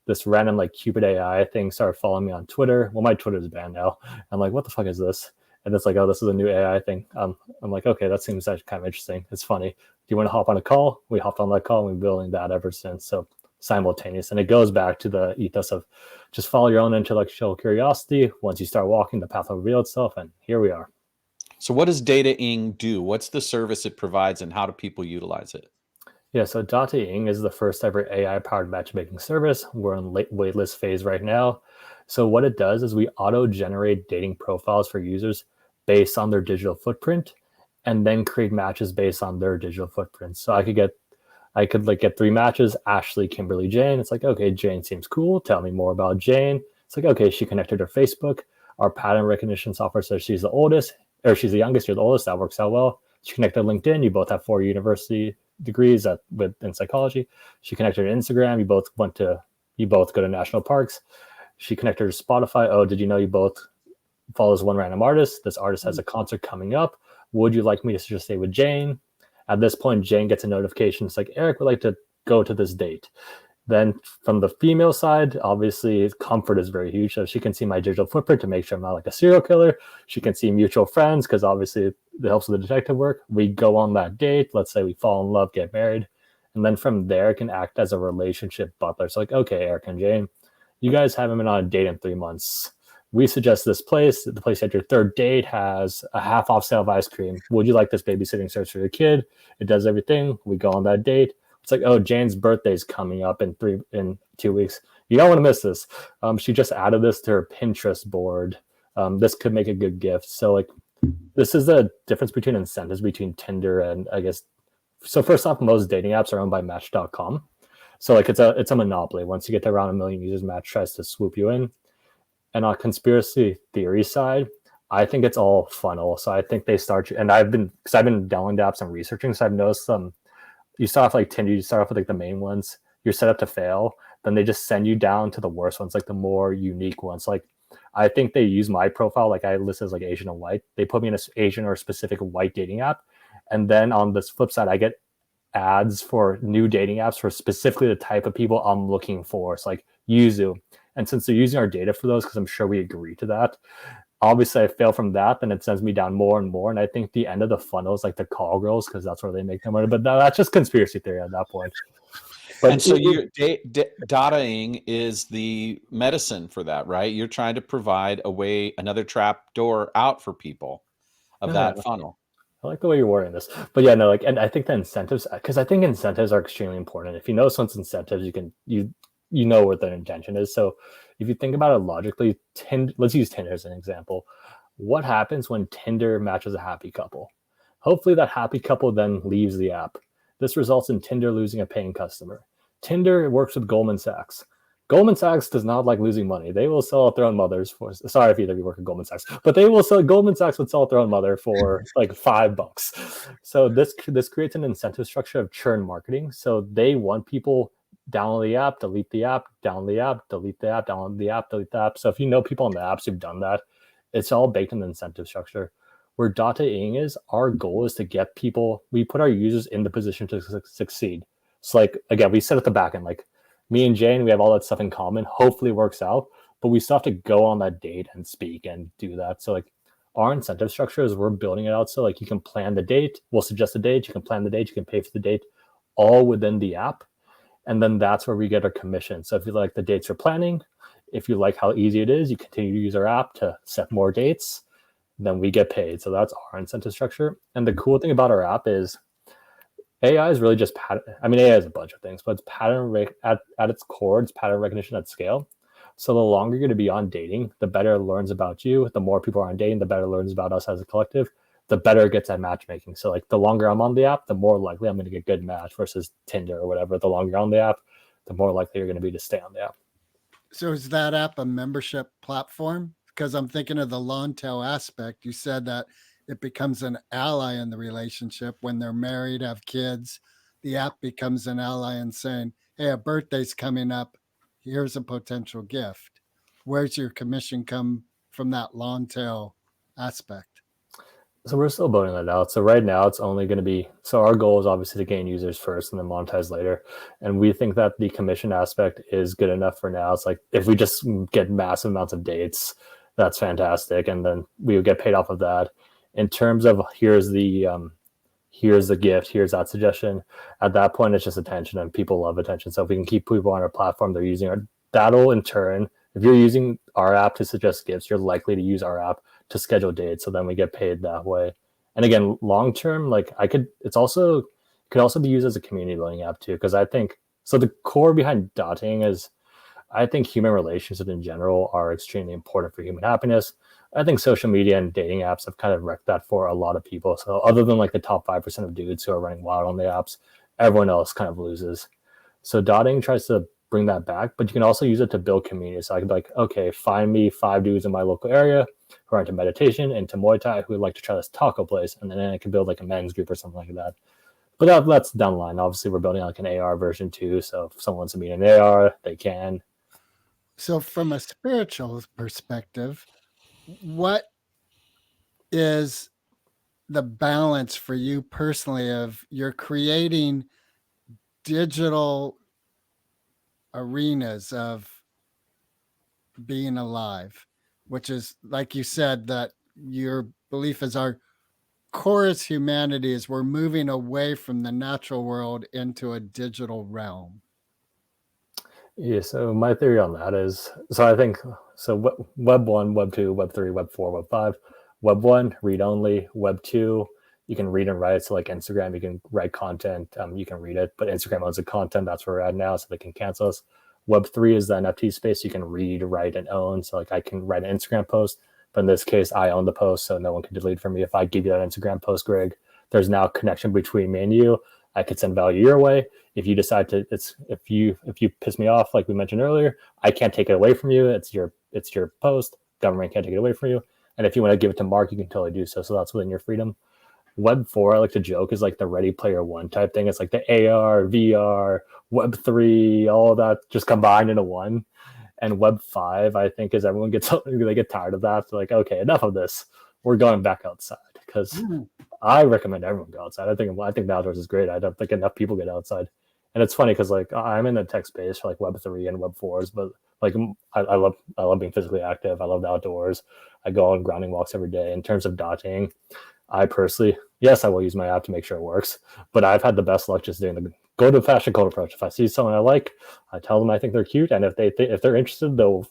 this random like Cupid AI thing started following me on Twitter. Well, my Twitter is banned now. I'm like, what the fuck is this? And it's like, oh, this is a new AI thing. I'm like, okay, that seems kind of interesting. It's funny. Do you want to hop on a call? We hopped on that call, and we've been building that ever since. So simultaneous. And it goes back to the ethos of just follow your own intellectual curiosity. Once you start walking, the path will reveal itself. And here we are. So what does data-ing do? What's the service it provides, and how do people utilize it? Yeah, so data-ing is the first ever AI-powered matchmaking service. We're in waitlist phase right now. So what it does is we auto-generate dating profiles for users based on their digital footprint, and then create matches based on their digital footprint. So I could get 3 matches: Ashley, Kimberly, Jane. It's like, okay, Jane seems cool. Tell me more about Jane. It's like, okay, she connected her Facebook. Our pattern recognition software says she's the oldest, or she's the youngest, you're the oldest. That works out well. She connected LinkedIn. You both have 4 university degrees in psychology. She connected to Instagram. You both go to national parks. She connected to Spotify. Oh, did you know you both follows one random artist? This artist has a concert coming up. Would you like me to just stay with Jane? At this point, Jane gets a notification. It's like, Eric would like to go to this date. Then from the female side, obviously comfort is very huge. So she can see my digital footprint to make sure I'm not like a serial killer. She can see mutual friends, because obviously it helps with the detective work. We go on that date. Let's say we fall in love, get married. And then from there, it can act as a relationship butler. So like, okay, Eric and Jane, you guys haven't been on a date in 3 months. We suggest this place. The place at your 3rd date has a half off sale of ice cream. Would you like this babysitting service for your kid? It does everything. We go on that date. It's like, oh, Jane's birthday is coming up in 2 weeks. You don't want to miss this. She just added this to her Pinterest board. This could make a good gift. So like, this is the difference between incentives between Tinder and I guess. So first off, most dating apps are owned by Match.com. So like it's a monopoly. Once you get to around 1 million users, Match tries to swoop you in. And on conspiracy theory side, I think it's all funnel. So I think they start you, and I've been downloading the apps and researching. So I've noticed you start off like Tinder, you start off with like the main ones, you're set up to fail. Then they just send you down to the worst ones, like the more unique ones. Like I think they use my profile, like I list as like Asian and white. They put me in an Asian or specific white dating app. And then on this flip side, I get ads for new dating apps for specifically the type of people I'm looking for. It's like Yuzu. And since they're using our data for those, because I'm sure we agree to that, obviously I fail from that, then it sends me down more and more. And I think the end of the funnel is like the call girls, because that's where they make their money. But that's just conspiracy theory at that point. But and so dataing is the medicine for that, right? You're trying to provide another trap door out for people of that funnel. I like the way you're wording this. But yeah, no, like, and I think the incentives, because I think incentives are extremely important. If you know someone's incentives, you know what their intention is. So if you think about it logically, let's use Tinder as an example. What happens when Tinder matches a happy couple? Hopefully that happy couple then leaves the app. This results in Tinder losing a paying customer. Tinder works with Goldman Sachs. Goldman Sachs does not like losing money. They will sell out their own mothers for, sorry if either of you work at Goldman Sachs, but Goldman Sachs would sell out their own mother for like $5. So this creates an incentive structure of churn marketing. So they want people download the app, delete the app, download the app, delete the app, download the app, delete the app. So if you know people on the apps who've done that, it's all baked in the incentive structure. Where data-ing is, our goal is to get people, we put our users in the position to succeed. So like, again, we sit at the back end, like me and Jane, we have all that stuff in common, hopefully it works out, but we still have to go on that date and speak and do that. So like our incentive structure is we're building it out. So like you can plan the date, we'll suggest a date, you can plan the date, you can pay for the date, all within the app. And then that's where we get our commission. So if you like the dates you're planning, if you like how easy it is, you continue to use our app to set more dates, then we get paid. So that's our incentive structure. And the cool thing about our app is AI is really just AI is a bunch of things, but it's at its core, it's pattern recognition at scale. So the longer you're going to be on dating, the better it learns about you. The more people are on dating, the better it learns about us as a collective, the better it gets at matchmaking. So like the longer I'm on the app, the more likely I'm going to get good match versus Tinder or whatever. The longer you're on the app, the more likely you're going to be to stay on the app. So is that app a membership platform? Because I'm thinking of the long tail aspect. You said that it becomes an ally in the relationship when they're married, have kids. The app becomes an ally in saying, hey, a birthday's coming up. Here's a potential gift. Where's your commission come from that long tail aspect? So we're still building that out. So right now it's only going to be, so our goal is obviously to gain users first and then monetize later. And we think that the commission aspect is good enough for now. It's like, if we just get massive amounts of dates, that's fantastic. And then we would get paid off of that. In terms of here's the gift, here's that suggestion. At that point, it's just attention, and people love attention. So if we can keep people on our platform, they're using that'll in turn, if you're using our app to suggest gifts, you're likely to use our app to schedule dates. So then we get paid that way. And again, long term, like it could also be used as a community building app too. Because I think, so the core behind dating is, I think human relationships in general are extremely important for human happiness. I think social media and dating apps have kind of wrecked that for a lot of people. So other than like the top 5% of dudes who are running wild on the apps, everyone else kind of loses. So dotting tries to bring that back, but you can also use it to build community. So I can be like, okay, find me 5 dudes in my local area who are into meditation, into Muay Thai, who would like to try this taco place. And then I can build like a men's group or something like that. But that's down the line. Obviously, we're building like an AR version too. So if someone wants to meet an AR, they can. So from a spiritual perspective, what is the balance for you personally of you're creating digital arenas of being alive, which is, like you said, that your belief is our core as humanity is we're moving away from the natural world into a digital realm. Yeah, so my theory on that is, so I think, so Web 1, Web 2, Web 3, Web 4, Web 5. Web 1, read only. Web 2, you can read and write. So like Instagram, you can write content, you can read it, but Instagram owns the content. That's where we're at now, so they can cancel us. Web3 is the NFT space. You can read, write, and own. So like I can write an Instagram post, but in this case, I own the post, so no one can delete from me. If I give you that Instagram post, Greg, there's now a connection between me and you. I could send value your way. If you decide to, if you piss me off, like we mentioned earlier, I can't take it away from you. It's your post. Government can't take it away from you. And if you want to give it to Mark, you can totally do so. So that's within your freedom. Web 4, I like to joke, is like the Ready Player One type thing. It's like the AR, VR, Web 3, all of that just combined into one. And Web 5, I think, is everyone they get tired of that. They're like, okay, enough of this. We're going back outside, because I recommend everyone go outside. I think the outdoors is great. I don't think enough people get outside. And it's funny because like I'm in the tech space for like Web 3 and Web 4s, but like I love being physically active. I love the outdoors. I go on grounding walks every day. In terms of dotting, I personally, yes, I will use my app to make sure it works, but I've had the best luck just doing the go to fashion code approach. If I see someone I like, I tell them I think they're cute, and if they're interested, they'll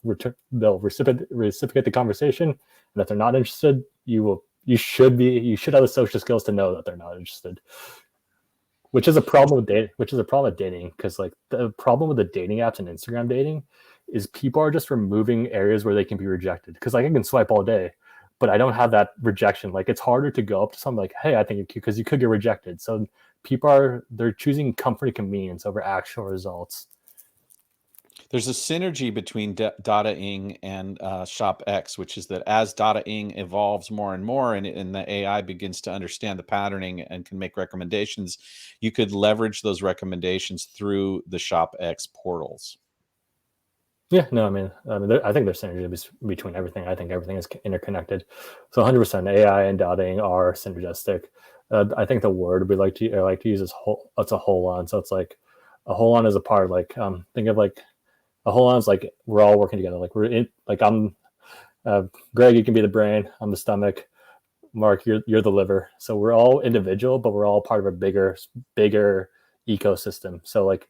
reciprocate the conversation. And if they're not interested, you should have the social skills to know that they're not interested. Which is a problem with dating, because like the problem with the dating apps and Instagram dating is people are just removing areas where they can be rejected. Because like I can swipe all day, but I don't have that rejection. Like it's harder to go up to someone like, hey, I think you're cute, because you could get rejected. So they're choosing comfort and convenience over actual results. There's a synergy between Data-ing and ShopX, which is that as Data-ing evolves more and more, and the AI begins to understand the patterning and can make recommendations, you could leverage those recommendations through the ShopX portals. Yeah, no, I think there's synergy between everything. I think everything is interconnected. So 100% AI and Data-ing are synergistic. I think the word I like to use is whole. It's a whole on. So it's like a whole on is a part. Like think of like a whole on is like we're all working together. Like we're in. Like I'm Greg. You can be the brain. I'm the stomach. Mark, you're the liver. So we're all individual, but we're all part of a bigger ecosystem. So like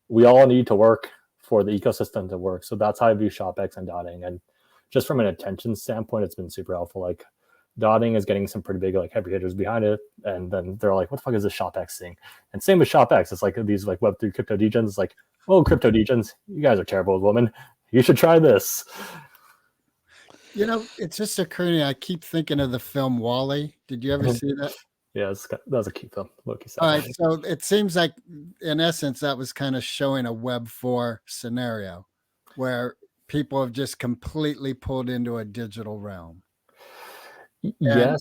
we all need to work for the ecosystem to work. So that's how I view ShopX and Dotting. And just from an attention standpoint, it's been super helpful. Like Dotting is getting some pretty big like heavy hitters behind it. And then they're like, what the fuck is this ShopX thing? And same with ShopX. It's like these like Web3 crypto degens. It's like, oh, crypto degens, you guys are terrible women. You should try this. You know, it's just occurring. I keep thinking of the film WALL-E. Did you ever see that? Yeah, that was a cute film. Loki said. All right, so it seems like, in essence, that was kind of showing a Web 4 scenario where people have just completely pulled into a digital realm. Yes. And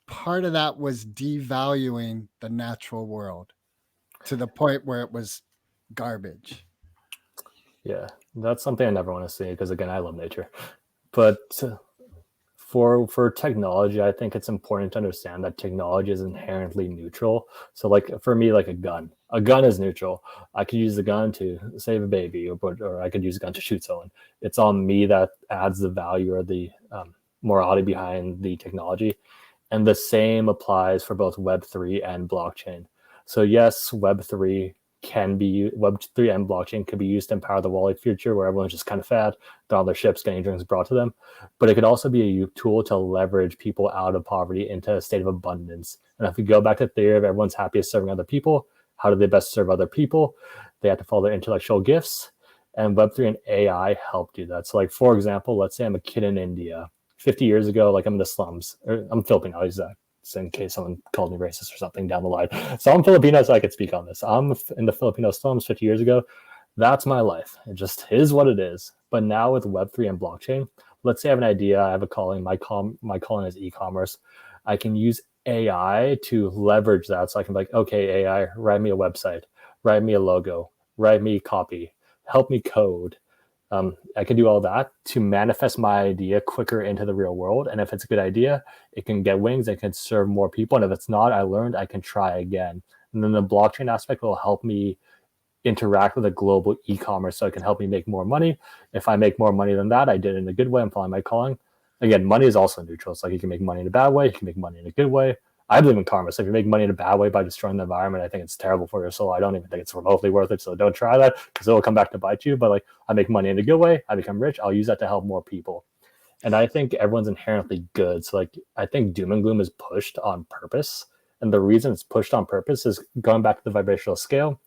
part of that was devaluing the natural world to the point where it was garbage. Yeah, that's something I never want to see, because again, I love nature. But for technology, I think it's important to understand that technology is inherently neutral. So like for me, like a gun is neutral. I could use the gun to save a baby, or I could use a gun to shoot someone. It's on me that adds the value or the morality behind the technology. And the same applies for both Web3 and blockchain. So yes, Web3 and blockchain could be used to empower the WALL-E future, where everyone's just kind of fat, on their ships getting drinks brought to them. But it could also be a tool to leverage people out of poverty into a state of abundance. And if we go back to the theory of everyone's happiest serving other people, how do they best serve other people? They have to follow their intellectual gifts. And Web3 and AI help do that. So like, for example, let's say I'm a kid in India. 50 years ago, like I'm in the slums. I'm Filipino, in case someone called me racist or something down the line. So I'm Filipino, so I could speak on this. I'm in the Filipino slums 50 years ago. That's my life. It just is what it is. But now with Web3 and blockchain, let's say I have an idea, I have a calling, my calling is e-commerce. I can use AI to leverage that. So I can be like, okay, AI, write me a website, write me a logo, write me copy, help me code. I can do all that to manifest my idea quicker into the real world. And if it's a good idea, it can get wings, it can serve more people. And if it's not, I learned, I can try again. And then the blockchain aspect will help me interact with a global e-commerce, so it can help me make more money. If I make more money than that, I did it in a good way. I'm following my calling. Again, money is also neutral. It's like you can make money in a bad way, you can make money in a good way. I believe in karma. So if you make money in a bad way by destroying the environment, I think it's terrible for your soul. I don't even think it's remotely worth it. So don't try that, because it will come back to bite you. But like, I make money in a good way, I become rich, I'll use that to help more people. And I think everyone's inherently good. So like, I think doom and gloom is pushed on purpose. And the reason it's pushed on purpose is going back to the vibrational scale.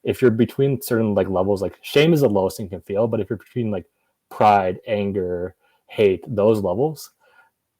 if you're between certain like levels, like shame is the lowest thing you can feel, but if you're between like pride, anger, hate, those levels,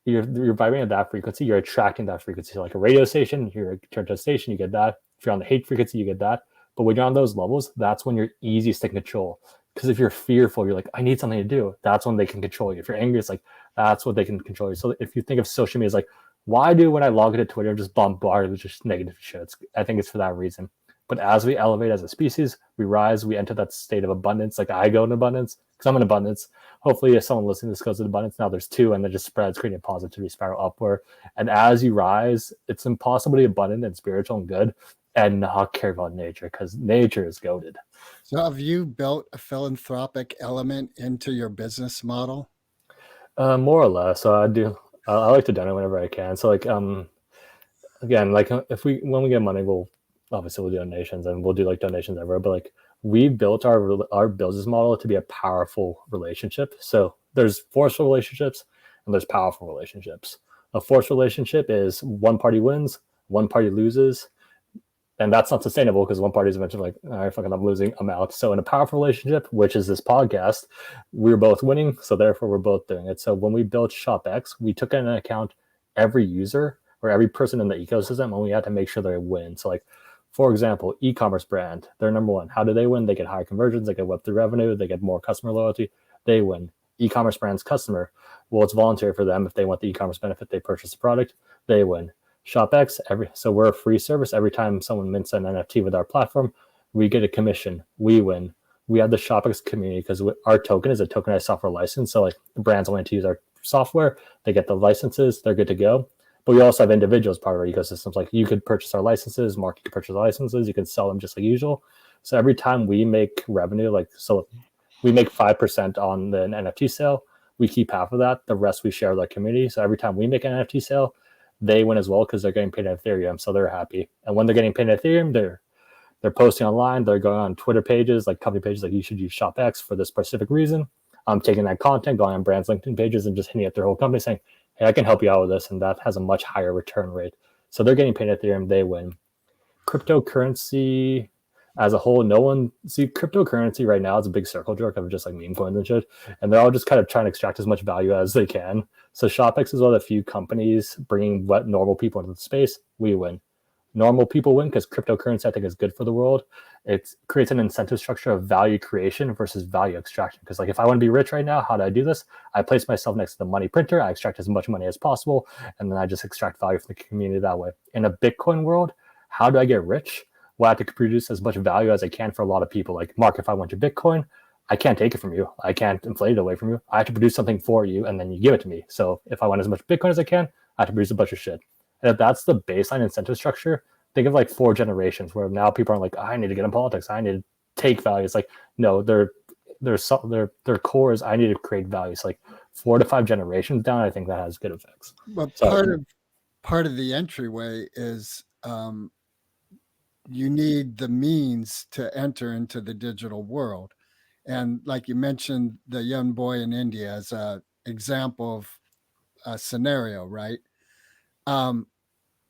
you're vibrating at that frequency, you're attracting that frequency. So like a radio station, you're turned to a station, you get that. If you're on the hate frequency, you get that. But when you're on those levels, that's when you're easiest to control. Because if you're fearful, you're like, I need something to do. That's when they can control you. If you're angry, it's like, that's what they can control you. So if you think of social media as like, why do when I log into Twitter, I'm just bombarded with just negative shit? I think it's for that reason. But as we elevate as a species, we rise, we enter that state of abundance. Like I go in abundance because I'm in abundance. Hopefully, if someone listening to this goes in abundance, now there's two, and it just spreads, creating a positivity spiral upward. And as you rise, it's impossible to be abundant and spiritual and good and not care about nature, because nature is goated. So have you built a philanthropic element into your business model? More or less. So I do. I like to donate whenever I can. So like again, like when we get money, we'll do donations, and we'll do like donations everywhere. But like we built our business model to be a powerful relationship. So there's forceful relationships and there's powerful relationships. A forced relationship is one party wins, one party loses. And that's not sustainable because one party is eventually like, all right, fucking, I'm losing, I'm out. So in a powerful relationship, which is this podcast, we're both winning. So therefore, we're both doing it. So when we built ShopX, we took into account every user or every person in the ecosystem, and we had to make sure they win. So like, for example, e-commerce brand, they're number one. How do they win? They get higher conversions, they get Web3 revenue, they get more customer loyalty, they win. E-commerce brand's customer, well, it's voluntary for them. If they want the e-commerce benefit, they purchase the product, they win. ShopX, so we're a free service. Every time someone mints an NFT with our platform, we get a commission. We win. We have the ShopX community because our token is a tokenized software license. So like the brands want to use our software, they get the licenses, they're good to go. But we also have individuals part of our ecosystems. Like you could purchase our licenses, Mark could purchase our licenses, you can sell them just like usual. So every time we make revenue, like so we make 5% on the NFT sale, we keep half of that. The rest we share with our community. So every time we make an NFT sale, they win as well because they're getting paid in Ethereum, so they're happy. And when they're getting paid in Ethereum, they're posting online, they're going on Twitter pages, like company pages, like you should use ShopX for this specific reason. I'm taking that content, going on brands' LinkedIn pages, and just hitting up their whole company saying, hey, I can help you out with this, and that has a much higher return rate. So they're getting paid in Ethereum, they win. Cryptocurrency as a whole, cryptocurrency right now is a big circle jerk of just like meme coins and shit, and they're all just kind of trying to extract as much value as they can. So ShopX is one of the few companies bringing what normal people into the space. We win. Normal people win because cryptocurrency, I think, is good for the world. It creates an incentive structure of value creation versus value extraction. Because like if I want to be rich right now, how do I do this? I place myself next to the money printer. I extract as much money as possible, and then I just extract value from the community that way. In a Bitcoin world, how do I get rich? Well, I have to produce as much value as I can for a lot of people. Like, Mark, if I want your Bitcoin, I can't take it from you. I can't inflate it away from you. I have to produce something for you, and then you give it to me. So if I want as much Bitcoin as I can, I have to produce a bunch of shit. And if that's the baseline incentive structure, think of like 4 generations where now people aren't like, I need to get in politics, I need to take value. It's like, no, their core is I need to create value. It's like 4 to 5 generations down. I think that has good effects. But part of the entryway is you need the means to enter into the digital world. And like you mentioned, the young boy in India as an example of a scenario, right?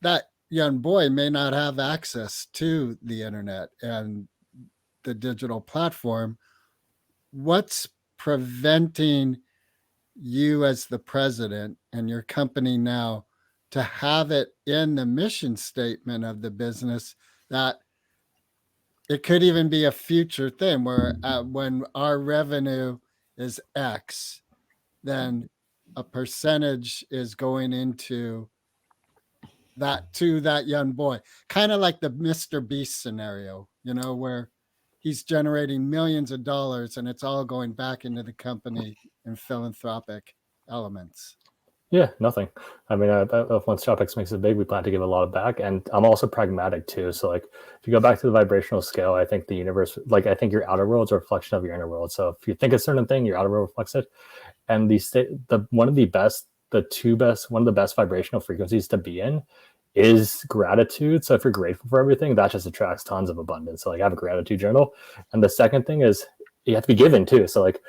That young boy may not have access to the internet and the digital platform. What's preventing you as the president and your company now to have it in the mission statement of the business that it could even be a future thing where when our revenue is X, then a percentage is going into that to that young boy, kind of like the Mr. Beast scenario, where he's generating millions of dollars and it's all going back into the company in philanthropic elements. Yeah, nothing. I mean, once ShopX makes it big, we plan to give a lot back. And I'm also pragmatic too. So like, if you go back to the vibrational scale, I think the universe, like I think your outer world is a reflection of your inner world. So if you think a certain thing, your outer world reflects it. And one of the best vibrational frequencies to be in is gratitude. So if you're grateful for everything, that just attracts tons of abundance. So like, I have a gratitude journal. And the second thing is you have to be given too. So like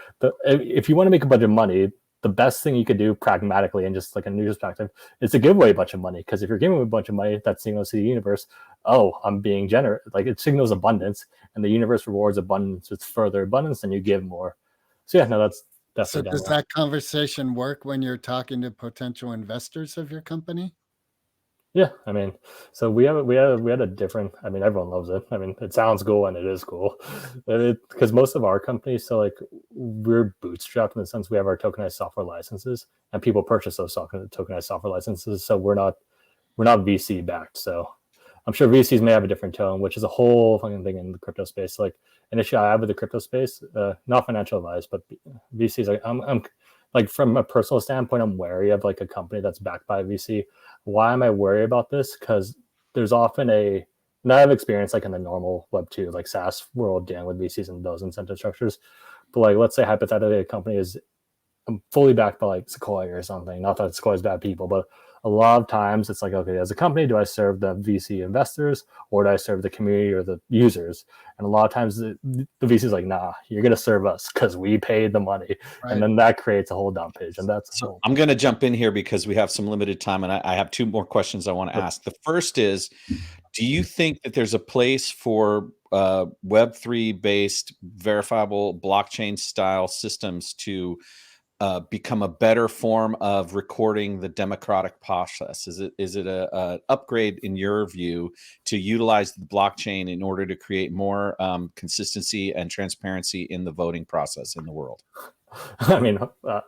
if you want to make a bunch of money, the best thing you could do pragmatically and just like a new perspective is to give away a bunch of money. Because if you're giving away a bunch of money, that signals to the universe, oh, I'm being generous. Like it signals abundance, and the universe rewards abundance with further abundance, and you give more. So yeah, no, that's So definitely does that conversation work when you're talking to potential investors of your company? Yeah, I mean, so we had a different. I mean, everyone loves it. I mean, it sounds cool and it is cool, because most of our companies, so like we're bootstrapped in the sense we have our tokenized software licenses, and people purchase those tokenized software licenses. So we're not VC backed. So I'm sure VCs may have a different tone, which is a whole fucking thing in the crypto space. Like an issue I have with the crypto space, not financial advice, but VCs. Like I'm like from a personal standpoint, I'm wary of like a company that's backed by a VC. Why am I worried about this? Because there's often and I have experience like in the normal Web2, like SaaS world dealing with VCs and those incentive structures. But like, let's say hypothetically a company is fully backed by like Sequoia or something. Not that Sequoia is bad people, but a lot of times it's like, okay, as a company, do I serve the VC investors or do I serve the community or the users? And a lot of times the VC is like, nah, you're going to serve us because we paid the money. Right. And then that creates a whole dump page. And that's so I'm going to jump in here because we have some limited time, and I have two more questions I want to ask. The first is, do you think that there's a place for Web3 based verifiable blockchain style systems to become a better form of recording the democratic process? Is it a upgrade in your view to utilize the blockchain in order to create more consistency and transparency in the voting process in the world? I mean,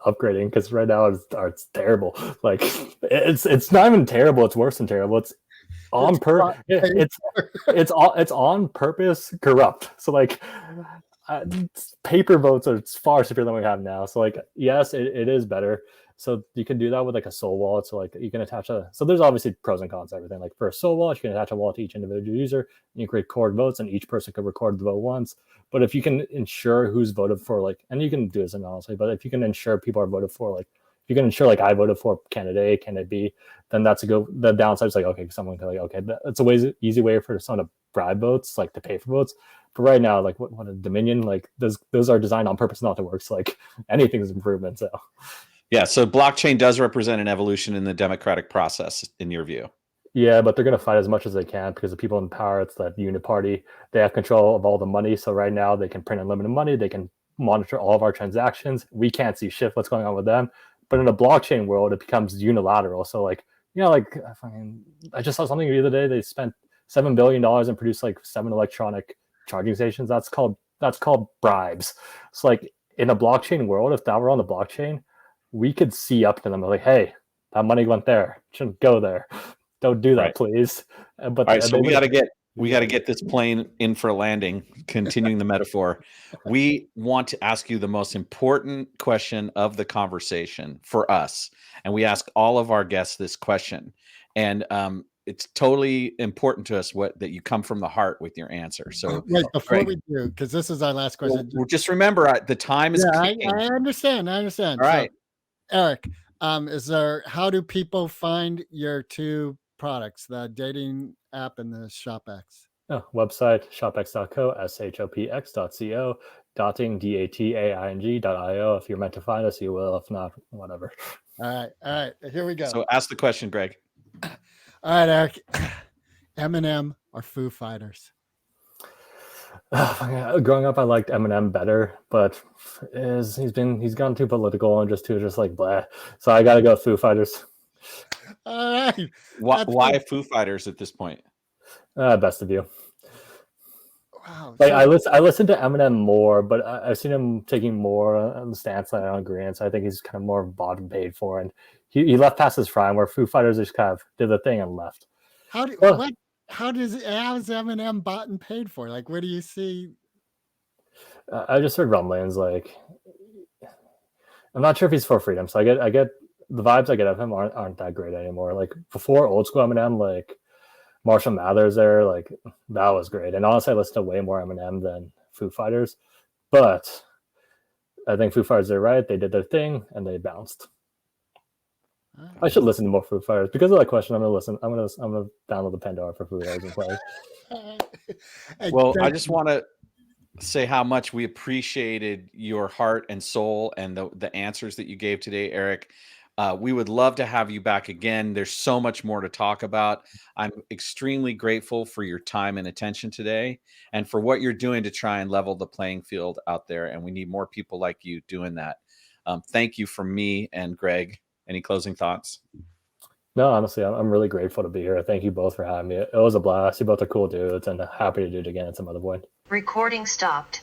upgrading, because right now it's terrible. Like it's not even terrible; it's worse than terrible. It's on purpose. It's on purpose corrupt. So like. Paper votes are far superior than we have now. So like, yes, it is better. So you can do that with like a Sol wallet. So like you can attach so there's obviously pros and cons to everything. Like for a Sol wallet, you can attach a wallet to each individual user, and you can record votes, and each person could record the vote once. But if you can ensure who's voted for, like, and you can do this anonymously, but if you can ensure people are voted for, like, if you can ensure like I voted for candidate A, candidate B, then that's the downside is like, okay, someone can like, okay, that's a easy way for someone to bribe votes, like to pay for votes. But right now, like what a Dominion, like those are designed on purpose not to work. So like anything's improvement. So yeah, so blockchain does represent an evolution in the democratic process, in your view. Yeah, but they're going to fight as much as they can because the people in power, it's that uniparty, they have control of all the money. So right now they can print unlimited money. They can monitor all of our transactions. We can't see shit what's going on with them. But in a blockchain world, it becomes unilateral. So like, like I just saw something the other day. They spent $7 billion and produced like 7 electronic charging stations. That's called bribes. So like in a blockchain world, if that were on the blockchain, we could see up to them like, hey, that money went there. Shouldn't go there. Don't do that, right, please. But all right, so we got to get this plane in for a landing. Continuing the metaphor, we want to ask you the most important question of the conversation for us, and we ask all of our guests this question, and it's totally important to us that you come from the heart with your answer. So wait, before we do, because this is our last question. Well, just remember, the time is ticking. I understand. All right, Eric, how do people find your two products, the dating app and the ShopX? Website shopx.co, shopx.co, dotting dating.io. If you're meant to find us, you will. If not, whatever. All right, here we go. So ask the question, Greg. All right, Eric. Eminem or Foo Fighters? Growing up, I liked Eminem better, but he's gone too political and just like blah. So I got to go Foo Fighters. All right. Why Foo Fighters at this point? Best of You. Wow. Like I listen to Eminem more, but I've seen him taking more on the stance that I don't agree in. So I think he's kind of more bought and paid for, and he left past his prime, where Foo Fighters just kind of did the thing and left. How is Eminem bought and paid for? Like, where do you see? I just heard rumblings. Like, I'm not sure if he's for freedom. So I get the vibes I get of him aren't that great anymore. Like before old school Eminem, like Marshall Mathers there, like that was great. And honestly, I listen to way more Eminem than Foo Fighters. But I think Foo Fighters are right. They did their thing and they bounced. I should listen to more Foo Fighters. Because of that question, I'm gonna listen. I'm gonna download the Pandora for Foo Fighters and play. Well, I just want to say how much we appreciated your heart and soul and the answers that you gave today, Eric. We would love to have you back again. There's so much more to talk about. I'm extremely grateful for your time and attention today and for what you're doing to try and level the playing field out there. And we need more people like you doing that. Thank you from me and Greg. Any closing thoughts? No, honestly, I'm really grateful to be here. Thank you both for having me. It was a blast. You both are cool dudes, and happy to do it again at some other point. Recording stopped.